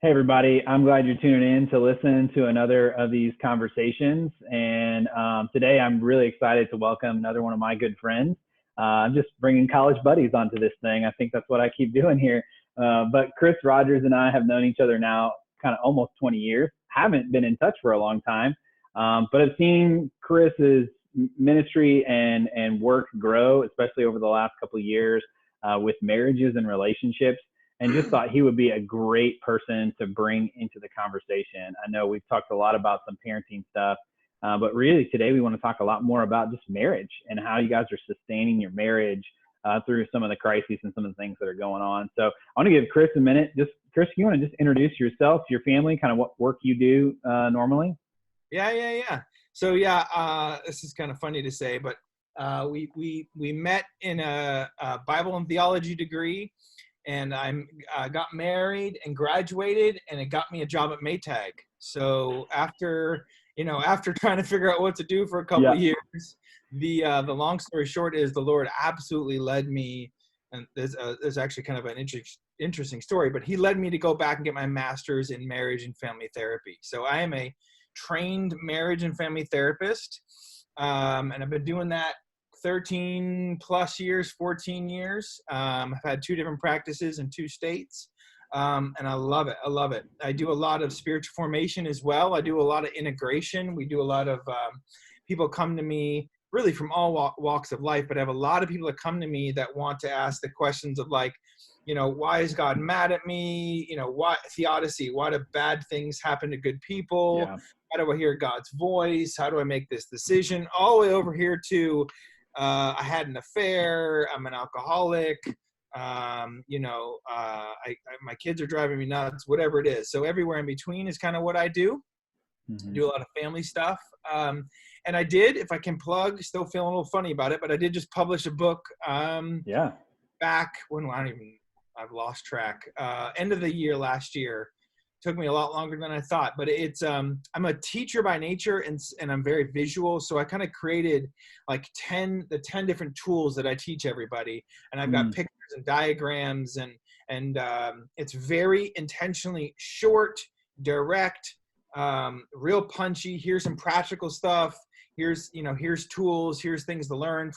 Hey, everybody. I'm glad you're tuning in to listen to another of these conversations. And today I'm really excited to welcome another one of my good friends. I'm just bringing college buddies onto this thing. I think that's what I keep doing here. But Chris Rogers and I have known each other now kind of almost 20 years, haven't been in touch for a long time, but I've seen Chris's ministry and work grow, especially over the last couple of years with marriages and relationships, and just thought he would be a great person to bring into the conversation. I know we've talked a lot about some parenting stuff, but really today we want to talk a lot more about just marriage and how you guys are sustaining your marriage through some of the crises and some of the things that are going on. So I want to give Chris a minute. Just Chris, you want to just introduce yourself, your family, kind of what work you do normally? Yeah. So this is kind of funny to say, but we met in a Bible and theology degree, and I got married and graduated, and it got me a job at Maytag. So after trying to figure out what to do for a couple of years, the long story short is the Lord absolutely led me, and there's actually kind of an interesting story, but he led me to go back and get my master's in marriage and family therapy. So I am a trained marriage and family therapist, and I've been doing that 13 plus years, 14 years. I've had 2 different practices in 2 states, and I love it. I do a lot of spiritual formation as well. I do a lot of integration. We do a lot of people come to me really from all walks of life, but I have a lot of people that come to me that want to ask the questions of like, why is God mad at me? Why theodicy? Why do bad things happen to good people? Yeah. How do I hear God's voice? How do I make this decision? All the way over here to, I had an affair. I'm an alcoholic. My kids are driving me nuts, whatever it is. So everywhere in between is kind of what I do. Mm-hmm. I do a lot of family stuff. And I did, if I can plug, still feeling a little funny about it, but I did just publish a book back when I've lost track. End of the year last year. Took me a lot longer than I thought, but it's I'm a teacher by nature, and I'm very visual, so I kind of created like 10 different tools that I teach everybody, and I've got pictures and diagrams, and it's very intentionally short, direct, real punchy. Here's some practical stuff. Here's tools. Here's things to learn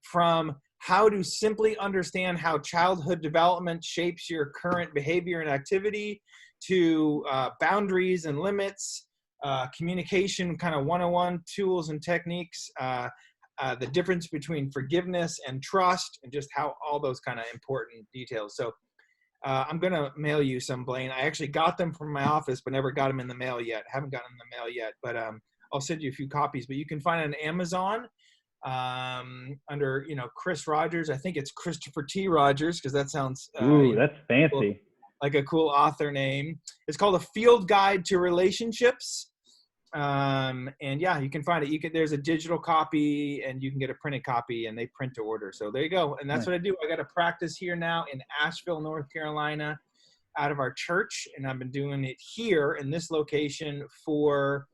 from how to simply understand how childhood development shapes your current behavior and activity, to boundaries and limits, communication, kind of 101 tools and techniques, the difference between forgiveness and trust, and just how all those kind of important details. So I'm going to mail you some, Blaine. I actually got them from my office, but never got them in the mail yet. Haven't gotten them in the mail yet, but I'll send you a few copies. But you can find it on Amazon under, Chris Rogers. I think it's Christopher T. Rogers, because that sounds that's fancy. Cool, like a cool author name. It's called A Field Guide to Relationships. And you can find it. There's a digital copy, and you can get a printed copy, and they print to order. So there you go. And that's what I do. I got a practice here now in Asheville, North Carolina, out of our church. And I've been doing it here in this location for,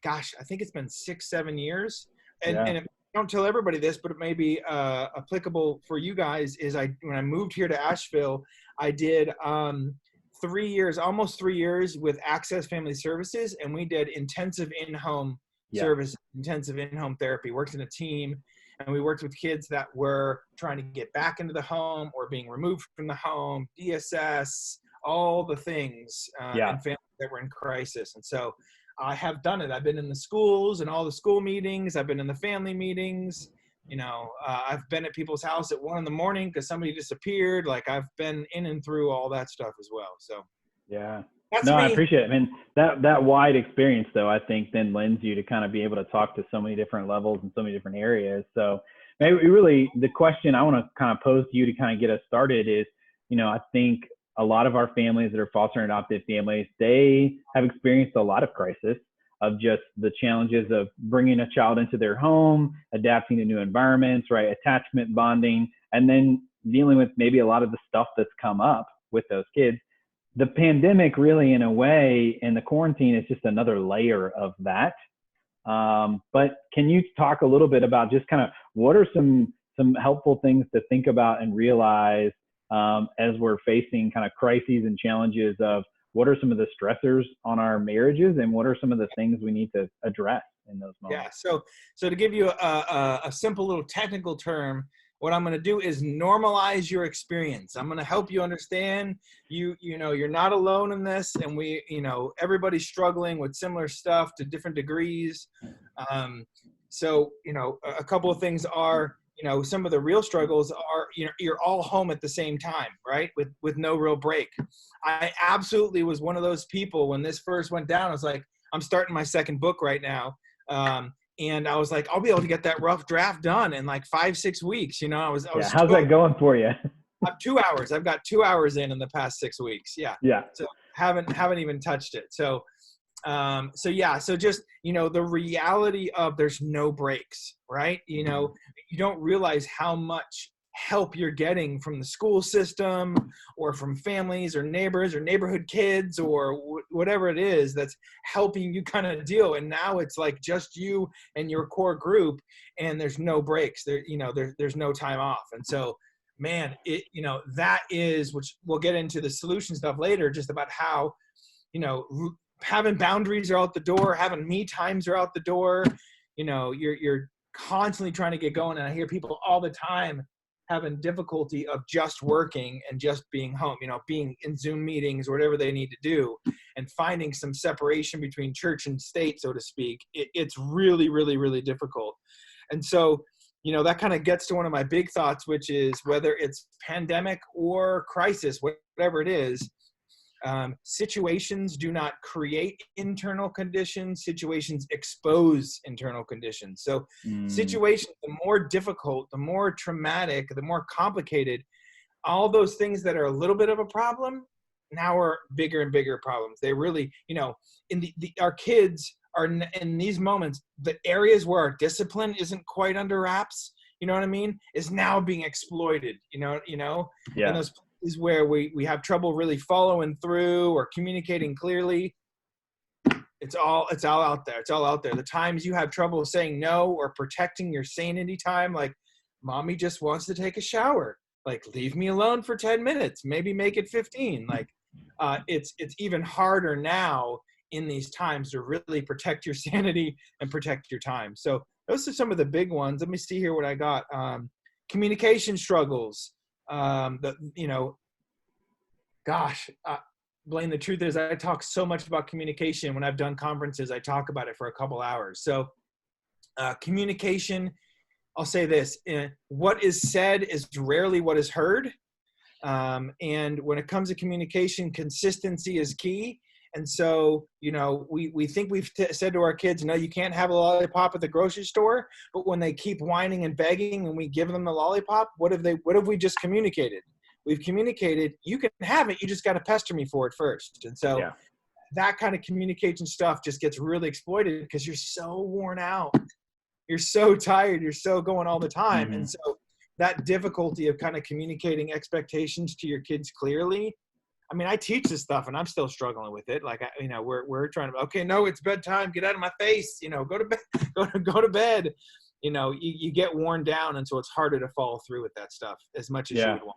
I think it's been 6-7 years. And if, don't tell everybody this, but it may be applicable for you guys, is when I moved here to Asheville, I did 3 years, almost 3 years with Access Family Services, and we did intensive in-home service, intensive in-home therapy, worked in a team, and we worked with kids that were trying to get back into the home or being removed from the home, DSS, all the things, and families that were in crisis. And so I have done it. I've been in the schools and all the school meetings. I've been in the family meetings. I've been at people's house at 1 a.m. because somebody disappeared. Like, I've been in and through all that stuff as well. So that's me. I appreciate it. I mean, that wide experience, though, I think then lends you to kind of be able to talk to so many different levels and so many different areas. So maybe really the question I want to kind of pose to you to kind of get us started is, I think a lot of our families that are foster and adoptive families, they have experienced a lot of crisis of just the challenges of bringing a child into their home, adapting to new environments, right? Attachment, bonding, and then dealing with maybe a lot of the stuff that's come up with those kids. The pandemic really, in a way, and the quarantine is just another layer of that. But can you talk a little bit about just kind of what are some helpful things to think about and realize as we're facing kind of crises and challenges of what are some of the stressors on our marriages, and what are some of the things we need to address in those moments. Yeah. So to give you a simple little technical term, what I'm going to do is normalize your experience. I'm going to help you understand you know, you're not alone in this, and everybody's struggling with similar stuff to different degrees. So, a couple of things are, some of the real struggles are, you're all home at the same time, right? With no real break. I absolutely was one of those people when this first went down. I was like, I'm starting my second book right now. And I was like, I'll be able to get that rough draft done in like 5-6 weeks. How's that going for you? I'm 2 hours. I've got 2 hours in the past 6 weeks. Yeah. Yeah. So haven't even touched it. So just, the reality of there's no breaks, right? You don't realize how much help you're getting from the school system or from families or neighbors or neighborhood kids or whatever it is that's helping you kind of deal. And now it's like just you and your core group, and there's no breaks there. There's no time off. And so, man, that is, which we'll get into the solution stuff later, just about how, having boundaries are out the door, having me times are out the door. You're constantly trying to get going. And I hear people all the time having difficulty of just working and just being home, being in Zoom meetings or whatever they need to do, and finding some separation between church and state, so to speak. It's really, really, really difficult. And so, that kind of gets to one of my big thoughts, which is whether it's pandemic or crisis, whatever it is, situations do not create internal conditions. Situations expose internal conditions. So situations, the more difficult, the more traumatic, the more complicated, all those things that are a little bit of a problem now are bigger and bigger problems. They really, our kids are in these moments, the areas where our discipline isn't quite under wraps, you know what I mean, is now being exploited, Yeah. And those is where we have trouble really following through or communicating clearly. It's all out there. It's all out there. The times you have trouble saying no or protecting your sanity time, like mommy just wants to take a shower, like leave me alone for 10 minutes, maybe make it 15. Like it's even harder now in these times to really protect your sanity and protect your time. So those are some of the big ones. Let me see here what I got. Communication struggles. Blaine, the truth is I talk so much about communication. When I've done conferences, I talk about it for a couple hours. So communication, I'll say this, what is said is rarely what is heard. And when it comes to communication, consistency is key. And so, we think we've said to our kids, no, you can't have a lollipop at the grocery store. But when they keep whining and begging and we give them the lollipop, what have we just communicated? We've communicated, you can have it, you just got to pester me for it first. And so that kind of communication stuff just gets really exploited because you're so worn out. You're so tired. You're so going all the time. Mm-hmm. And so that difficulty of kind of communicating expectations to your kids clearly. I mean, I teach this stuff and I'm still struggling with it. Like, we're trying to, okay, no, it's bedtime. Get out of my face. Go to bed. Go to bed. You get worn down, and so it's harder to follow through with that stuff as much as you would want.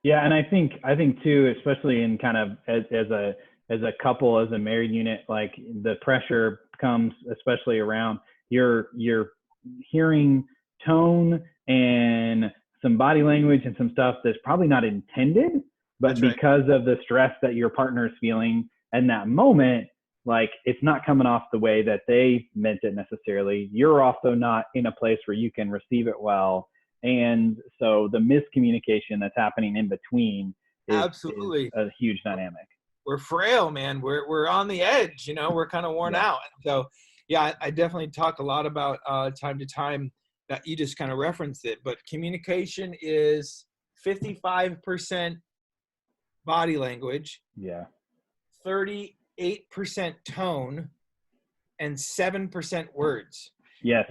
Yeah, and I think too, especially in kind of as a couple, as a married unit, like the pressure comes especially around your hearing tone and some body language and some stuff that's probably not intended, but that's because of the stress that your partner is feeling in that moment, like it's not coming off the way that they meant it necessarily. You're also not in a place where you can receive it well. And so the miscommunication that's happening in between is a huge dynamic. We're frail, man. We're on the edge, we're kind of worn out. So yeah, I definitely talk a lot about time to time that you just kind of referenced it, but communication is 55% body language, 38% tone, and 7% words. Yes.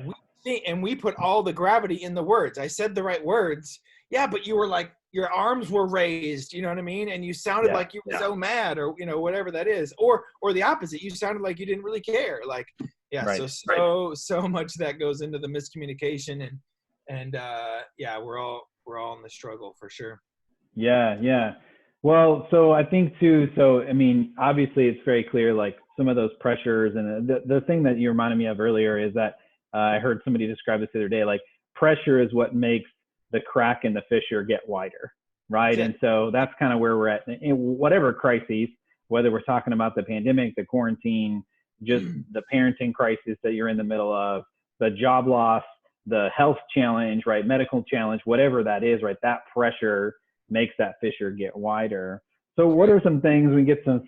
And we put all the gravity in the words. I said the right words. Yeah, but you were like, your arms were raised, you know what I mean? And you sounded like you were so mad, or, whatever that is. Or the opposite. You sounded like you didn't really care. Like, so much that goes into the miscommunication, and we're all in the struggle for sure. Yeah. Well, so I think too, so I mean, obviously it's very clear, like some of those pressures, and the thing that you reminded me of earlier is that I heard somebody describe this the other day, like pressure is what makes the crack in the fissure get wider, right? That's And so that's kind of where we're at in whatever crises, whether we're talking about the pandemic, the quarantine, just it. the parenting crisis that you're in the middle of, the job loss, the health challenge, right? Medical challenge, whatever that is, right? That pressure makes that fissure get wider. So what Right. are some things we get some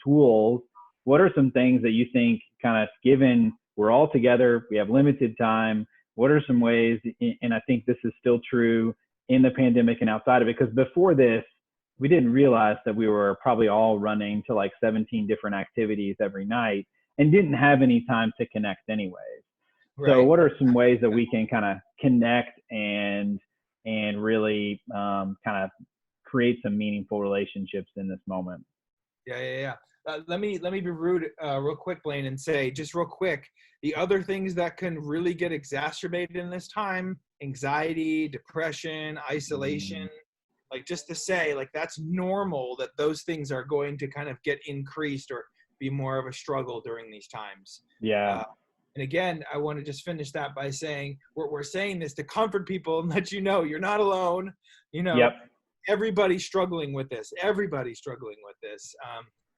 tools? What are some things that you think kind of given we're all together, we have limited time, what are some ways, and I think this is still true in the pandemic and outside of it, because before this, we didn't realize that we were probably all running to like 17 different activities every night and didn't have any time to connect anyways. So Right. what are some ways that we can kind of connect and really kind of create some meaningful relationships in this moment? Yeah. Let me be rude real quick, Blaine, and say just real quick, the other things that can really get exacerbated in this time: anxiety, depression, isolation. Mm, Like, just to say, like, that's normal that those things are going to kind of get increased or be more of a struggle during these times. yeah. Uh, and again, I want to just finish that by saying we're saying this to comfort people and let you know you're not alone. You know, Yep. everybody's struggling with this. Everybody's struggling with this.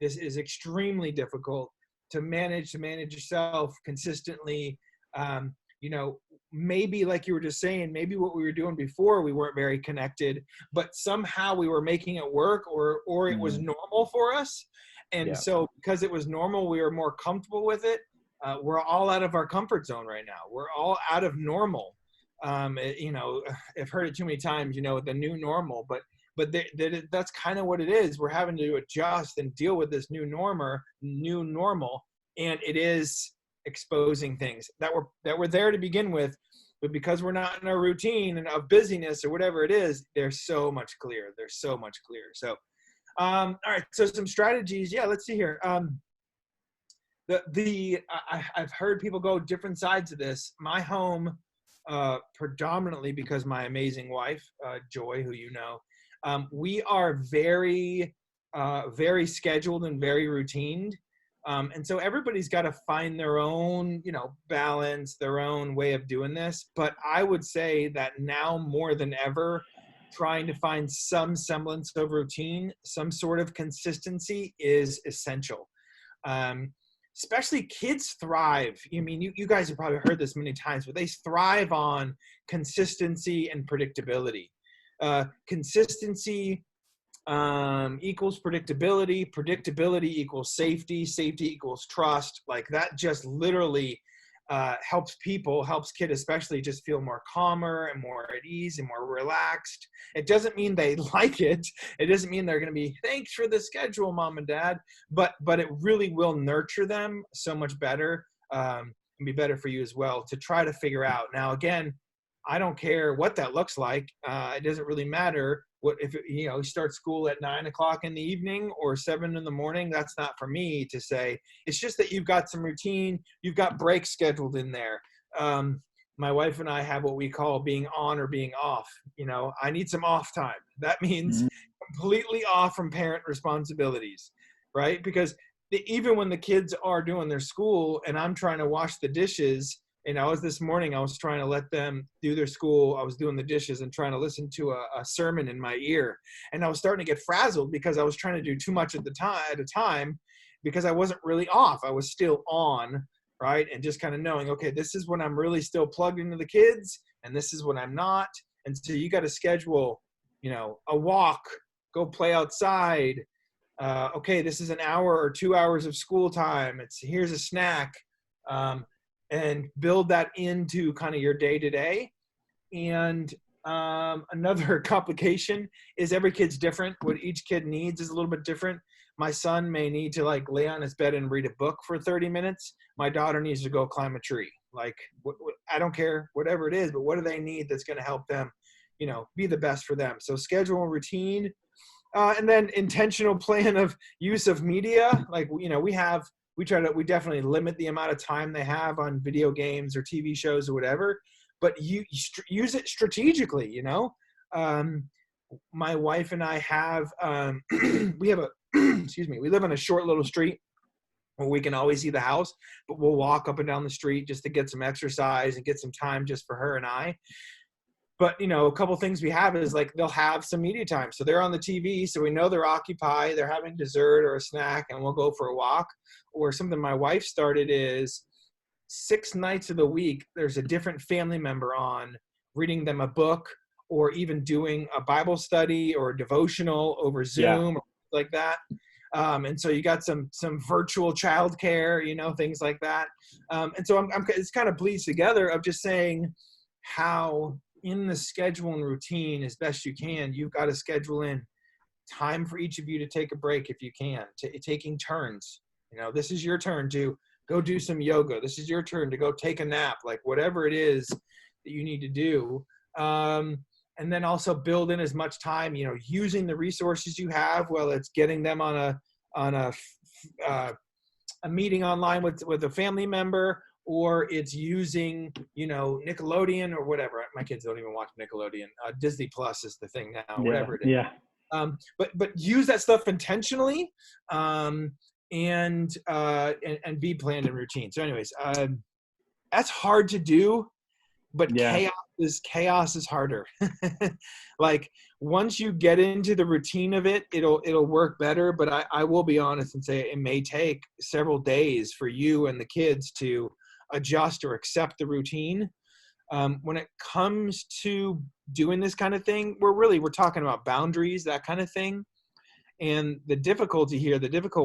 This is extremely difficult to manage yourself consistently. Um, you know, maybe like you were just saying, maybe what we were doing before, we weren't very connected, but somehow we were making it work, or it was Mm, normal for us. And yeah. so because it was normal, we were more comfortable with it. We're all out of our comfort zone right now. We're all out of normal. You know, I've heard it too many times, you know, the new normal, but that's kind of what it is. We're having to adjust and deal with this new normal, and it is exposing things that were there to begin with, but because we're not in our routine and of busyness or whatever it is, they're so much clearer. They're so much clearer. So, all right. So some strategies. Yeah, let's see here. I've heard people go different sides of this. My home, predominantly because my amazing wife, Joy, who you know, we are very scheduled and very routined. And so everybody's got to find their own, you know, balance, their own way of doing this. But I would say that now more than ever, trying to find some semblance of routine, some sort of consistency is essential. Um, Especially kids thrive. I mean, you guys have probably heard this many times, but they thrive on consistency and predictability. Consistency equals predictability. Predictability equals safety. Safety equals trust. Like, that just literally helps kids especially, just feel more calmer and more at ease and more relaxed. It doesn't mean they like it. It doesn't mean they're going to be, thanks for the schedule, mom and dad. But it really will nurture them so much better, and be better for you as well to try to figure out. Now, again, I don't care what that looks like. It doesn't really matter what if you know, start school at 9 o'clock in the evening or 7 in the morning. That's not for me to say. It's just that you've got some routine, you've got breaks scheduled in there. My wife and I have what we call being on or being off. You know, I need some off time. That means Mm, completely off from parent responsibilities, right? Because even when the kids are doing their school and I'm trying to wash the dishes, and this morning, I was trying to let them do their school. I was doing the dishes and trying to listen to a sermon in my ear. And I was starting to get frazzled because I was trying to do too much at a time, because I wasn't really off. I was still on, right? And just kind of knowing, okay, this is when I'm really still plugged into the kids, and this is when I'm not. And so you got to schedule, you know, a walk, go play outside. Okay, this is an hour or 2 hours of school time. Here's a snack. And build that into kind of your day to day. And another complication is every kid's different. What each kid needs is a little bit different. My son may need to like lay on his bed and read a book for 30 minutes. My daughter needs to go climb a tree. Like, I don't care, whatever it is, but what do they need that's going to help them, you know, be the best for them? So schedule and routine, and then intentional plan of use of media. Like, you know, we definitely limit the amount of time they have on video games or TV shows or whatever, but you use it strategically, you know. my wife and I have, we have a, excuse me, we live on a short little street where we can always see the house, but we'll walk up and down the street just to get some exercise and get some time just for her and I. But, a couple things we have is like they'll have some media time. So they're on the TV, so we know they're occupied, they're having dessert or a snack, and we'll go for a walk. Or something my wife started is 6 nights of the week, there's a different family member on, reading them a book or even doing a Bible study or a devotional over Zoom or like that. And so you got some virtual childcare, things like that. And so it's kind of bleeds together of just saying how in the schedule and routine as best you can, you've got to schedule in time for each of you to take a break if you can, taking turns. This is your turn to go do some yoga. This is your turn to go take a nap, like whatever it is that you need to do. And then also build in as much time, using the resources you have, whether it's getting them on a meeting online with a family member, or it's using, Nickelodeon or whatever. My kids don't even watch Nickelodeon. Disney Plus is the thing now, whatever it is. Yeah. But use that stuff intentionally, and be planned and routine. So anyways, that's hard to do, but chaos is harder. Like once you get into the routine of it, it'll work better. But I will be honest and say it may take several days for you and the kids to adjust or accept the routine. When it comes to doing this kind of thing, we're talking about boundaries, that kind of thing. And the difficult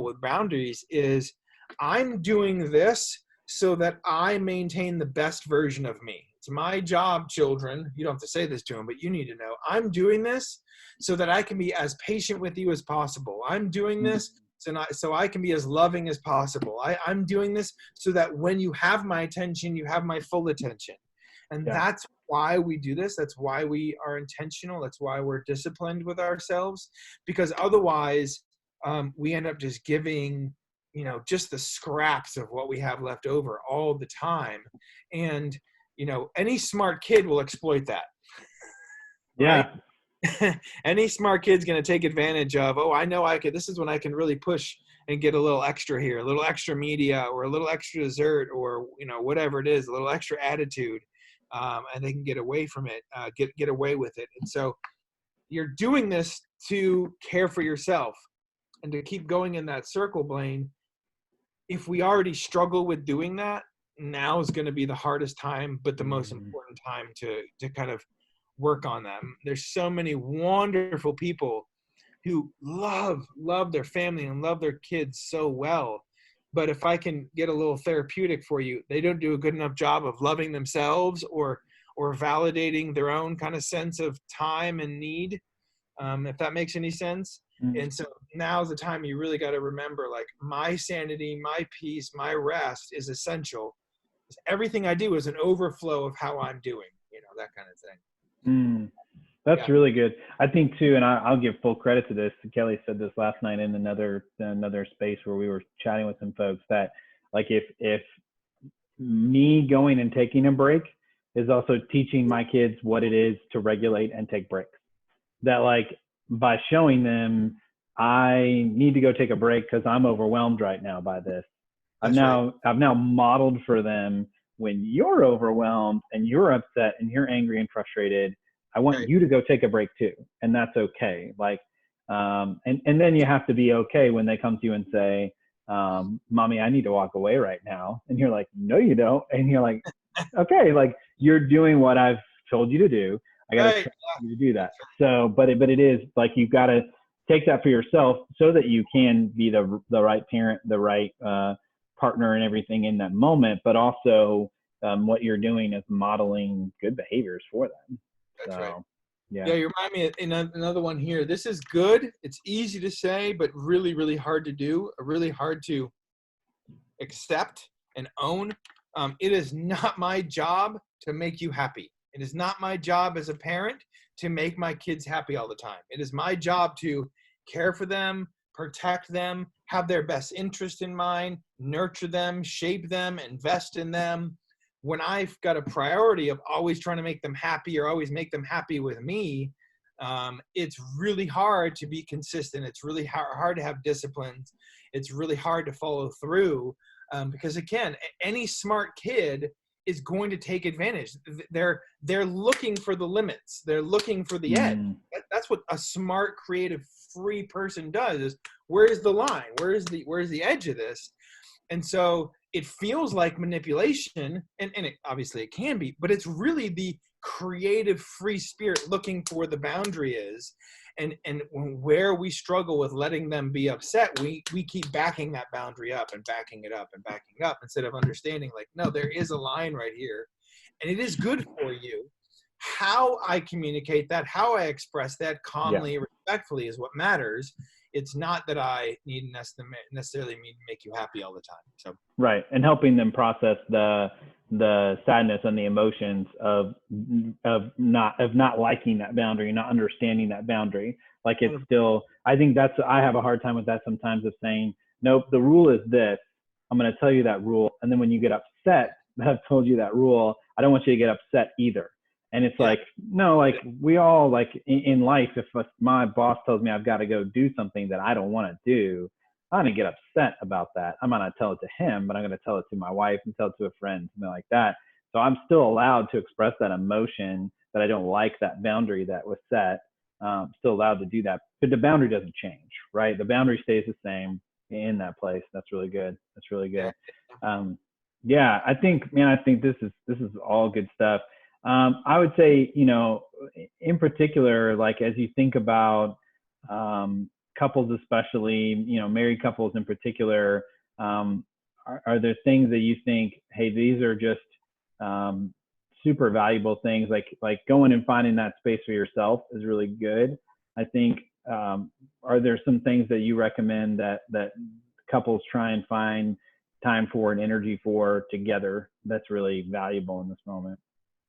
with boundaries is I'm doing this so that I maintain the best version of me. It's my job, children. You don't have to say this to them, but you need to know I'm doing this so that I can be as patient with you as possible. I'm doing this so I can be as loving as possible. I'm doing this so that when you have my attention, you have my full attention. And that's why we do this. That's why we are intentional. That's why we're disciplined with ourselves, because otherwise we end up just giving, just the scraps of what we have left over all the time. And, any smart kid will exploit that. Yeah. Right? Any smart kid's going to take advantage of, I know this is when I can really push and get a little extra here, a little extra media or a little extra dessert or, whatever it is, a little extra attitude. And they can get away from it, get away with it. And so you're doing this to care for yourself and to keep going in that circle, Blaine. If we already struggle with doing that, now is going to be the hardest time, but the most important time to kind of work on that. There's so many wonderful people who love their family and love their kids so well. But if I can get a little therapeutic for you, they don't do a good enough job of loving themselves or validating their own kind of sense of time and need, if that makes any sense. And so now's the time you really got to remember, like, my sanity, my peace, my rest is essential. Everything I do is an overflow of how I'm doing, that kind of thing. That's really good. I think too, and I'll give full credit to this. Kelly said this last night in another space where we were chatting with some folks, that like if me going and taking a break is also teaching my kids what it is to regulate and take breaks. That like by showing them I need to go take a break because I'm overwhelmed right now by this. I've now modeled for them, when you're overwhelmed and you're upset and you're angry and frustrated, I want you to go take a break too. And that's okay. Like, and then you have to be okay when they come to you and say, Mommy, I need to walk away right now. And you're like, no, you don't. And you're like, okay, like you're doing what I've told you to do. I got to train you to do that. So, but it is like, you've got to take that for yourself so that you can be the right parent, the right, partner and everything in that moment, but also what you're doing is modeling good behaviors for them. That's right. Yeah, you remind me of another one here. This is good. It's easy to say, but really, really hard to do, really hard to accept and own. It is not my job to make you happy. It is not my job as a parent to make my kids happy all the time. It is my job to care for them, protect them, have their best interest in mind, nurture them, shape them, invest in them. When I've got a priority of always trying to make them happy or always make them happy with me, It's really hard to be consistent. It's really hard to have disciplines. It's really hard to follow through, because again, any smart kid is going to take advantage. They're looking for the limits. They're looking for the edge. That's what a smart, creative, free person does, is where's the line? Where's the edge of this? And so it feels like manipulation, and obviously it can be, but it's really the creative free spirit looking for where the boundary is. And where we struggle with letting them be upset, we keep backing that boundary up and backing it up and backing it up, instead of understanding, like, no, there is a line right here, and it is good for you. How I communicate that, how I express that calmly, respectfully, is what matters. It's not that I need necessarily mean to make you happy all the time. So right, and helping them process the sadness and the emotions of not liking that boundary, not understanding that boundary. Like, it's still, I think I have a hard time with that sometimes, of saying, nope, the rule is this. I'm going to tell you that rule, and then when you get upset that I've told you that rule, I don't want you to get upset either. And it's like, no, like, we all, like, in life, if my boss tells me I've got to go do something that I don't want to do, I'm going to get upset about that. I'm not going to tell it to him, but I'm going to tell it to my wife and tell it to a friend, something like that. So I'm still allowed to express that emotion that I don't like that boundary that was set. Still allowed to do that, but the boundary doesn't change, right? The boundary stays the same in that place. That's really good. That's really good. I think, man, I think this is all good stuff. I would say, in particular, like, as you think about couples, especially, married couples in particular, are there things that you think, hey, these are just super valuable things, like going and finding that space for yourself is really good. I think, are there some things that you recommend that couples try and find time for and energy for together that's really valuable in this moment?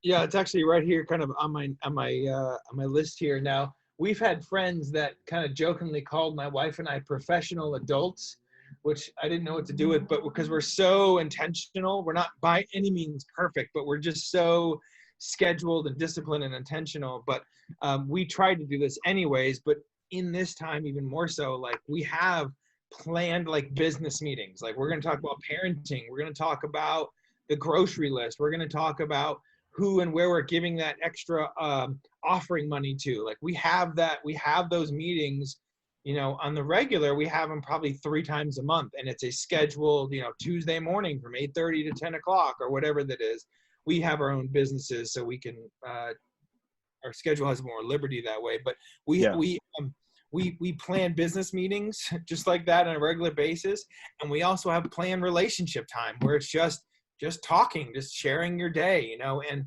Yeah, it's actually right here, kind of on my list here. Now, we've had friends that kind of jokingly called my wife and I professional adults, which I didn't know what to do with, but because we're so intentional, we're not by any means perfect, but we're just so scheduled and disciplined and intentional. But we tried to do this anyways, but in this time, even more so, like, we have planned, like, business meetings. Like, we're going to talk about parenting. We're going to talk about the grocery list. We're going to talk about who and where we're giving that extra offering money to. Like, we have those meetings, on the regular. We have them probably 3 times a month, and it's a scheduled, Tuesday morning from 8:30 to 10 o'clock or whatever that is. We have our own businesses, so we can, our schedule has more liberty that way, but we plan business meetings just like that on a regular basis. And we also have planned relationship time, where it's just talking, just sharing your day, and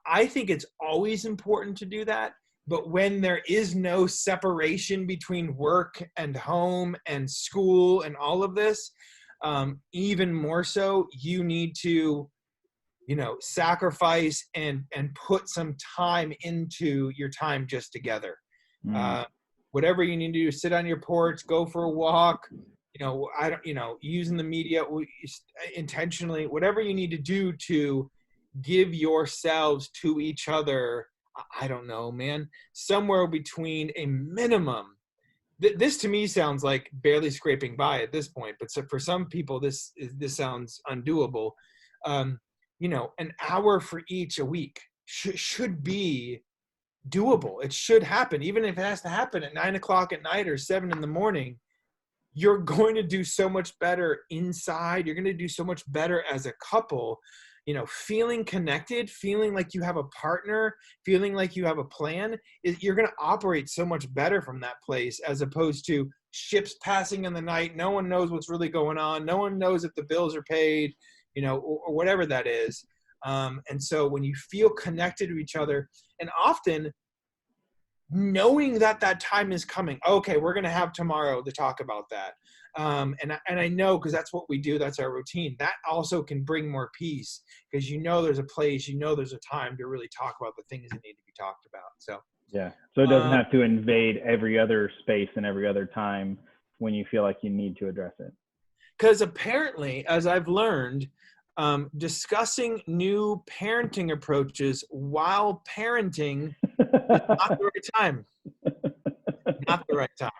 I think it's always important to do that. But when there is no separation between work and home and school and all of this, even more so, you need to, sacrifice and put some time into your time just together. Whatever you need to do, sit on your porch, go for a walk, using the media intentionally, whatever you need to do to give yourselves to each other. I don't know, man, somewhere between a minimum. This to me sounds like barely scraping by at this point, but so for some people, this sounds undoable. An hour for each a week should be doable. It should happen, even if it has to happen at 9 o'clock at night or 7 in the morning. You're going to do so much better inside. You're going to do so much better as a couple, feeling connected, feeling like you have a partner, feeling like you have a plan. You're going to operate so much better from that place, as opposed to ships passing in the night. No one knows what's really going on. No one knows if the bills are paid, or whatever that is. And so when you feel connected to each other, and often knowing that time is coming, okay, we're going to have tomorrow to talk about that. And I know, because that's what we do. That's our routine. That also can bring more peace, because there's a place, there's a time to really talk about the things that need to be talked about. So it doesn't have to invade every other space and every other time when you feel like you need to address it. Because apparently, as I've learned, discussing new parenting approaches while parenting is not the right time. Not the right time.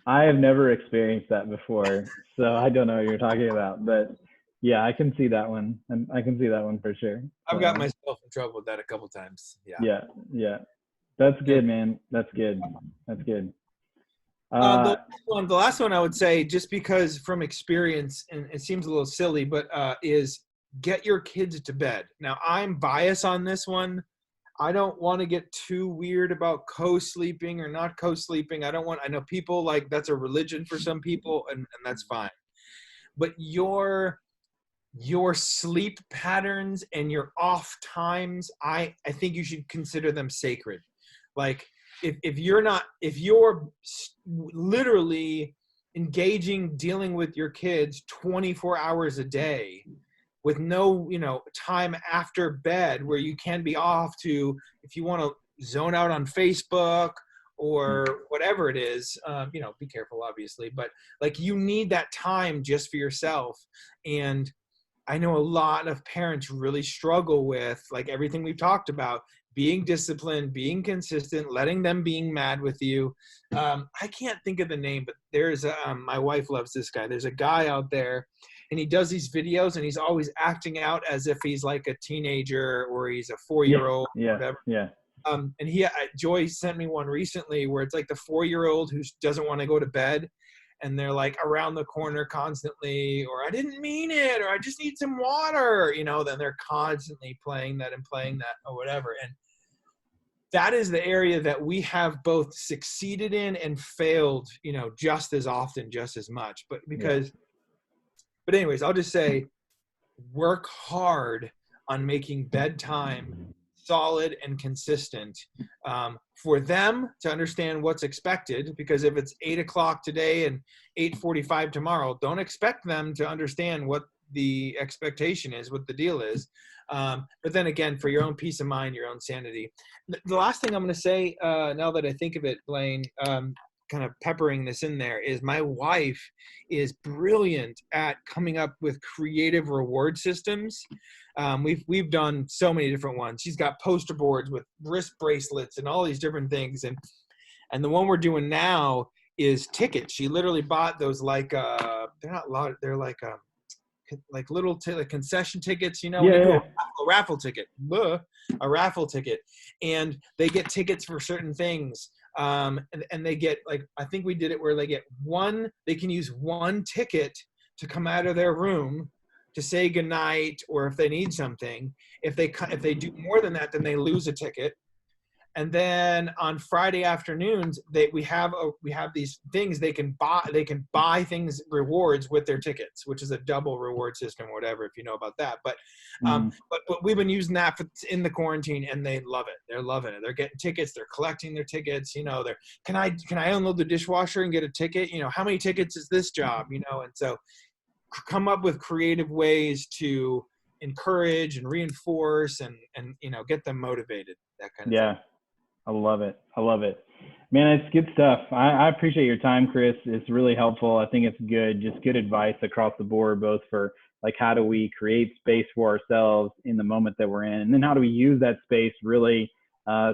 I have never experienced that before, so I don't know what you're talking about. But yeah, I can see that one. I can see that one for sure. I've got myself in trouble with that a couple times. Yeah. Yeah. That's good, man. That's good. The last one I would say, just because from experience, and it seems a little silly, but is get your kids to bed. Now, I'm biased on this one. I don't want to get too weird about co-sleeping or not co-sleeping. I know people like that's a religion for some people, and that's fine. But your sleep patterns and your off times, I think you should consider them sacred. Like if you're literally engaging, dealing with your kids 24 hours a day with no, time after bed where you can be off to, if you want to zone out on Facebook or whatever it is, be careful, obviously, but like you need that time just for yourself. And I know a lot of parents really struggle with, like everything we've talked about, being disciplined, being consistent, letting them being mad with you. I can't think of the name, but there's my wife loves this guy. There's a guy out there, and he does these videos, and he's always acting out as if he's like a teenager or he's a 4-year-old or whatever. Yeah. And Joy sent me one recently where it's like the 4-year-old who doesn't want to go to bed, and they're like around the corner constantly, or I didn't mean it, or I just need some water, then they're constantly playing that or whatever. And that is the area that we have both succeeded in and failed, just as often, just as much. But anyways, I'll just say, work hard on making bedtime solid and consistent for them to understand what's expected, because if it's 8:00 today and 8:45 tomorrow, don't expect them to understand what the expectation is, what the deal is. But then again, for your own peace of mind, your own sanity. The last thing I'm going to say, now that I think of it, Blaine, kind of peppering this in there, is my wife is brilliant at coming up with creative reward systems. We've done so many different ones. She's got poster boards with wrist bracelets and all these different things. And the one we're doing now is tickets. She literally bought those, like, they're not large, they're like little like concession tickets, when you do a raffle ticket, a raffle ticket, and they get tickets for certain things. And they get, like, I think we did it where they can use one ticket to come out of their room to say goodnight, or if they need something. If they do more than that, then they lose a ticket. And then on Friday afternoons, we have these things they can buy things, rewards with their tickets, which is a double reward system or whatever, if you know about that. But but we've been using that in the quarantine, and they love it. They're loving it. They're getting tickets. They're collecting their tickets. They're can I unload the dishwasher and get a ticket? How many tickets is this job? And so come up with creative ways to encourage and reinforce and get them motivated. That kind of thing. I love it. Man, it's good stuff. I appreciate your time, Chris. It's really helpful. I think it's good advice across the board, both for like how do we create space for ourselves in the moment that we're in, and then how do we use that space really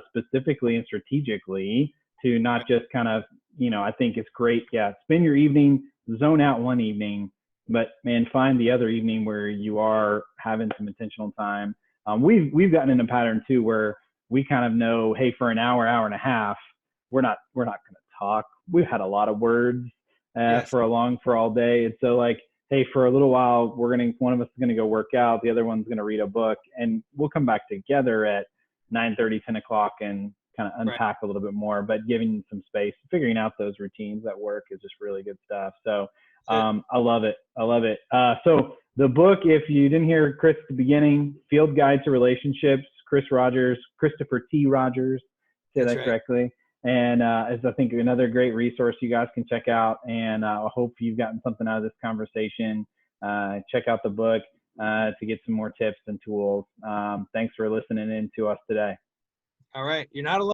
specifically and strategically to not just kind of, I think it's great. Yeah, spend your evening, zone out one evening, but man, find the other evening where you are having some intentional time. We've gotten in a pattern too where we kind of know, hey, for an hour and a half, we're not going to talk. We've had a lot of words for all day. And so like, hey, for a little while, one of us is going to go work out. The other one's going to read a book, and we'll come back together at 9:30, 10 o'clock and kind of unpack a little bit more, but giving some space, figuring out those routines that work is just really good stuff. So I love it. So the book, if you didn't hear Chris at the beginning, Field Guide to Relationships, Christopher T. Rogers, say that correctly. And is, I think, another great resource you guys can check out. And I hope you've gotten something out of this conversation. Check out the book to get some more tips and tools. Thanks for listening in to us today. All right. You're not alone.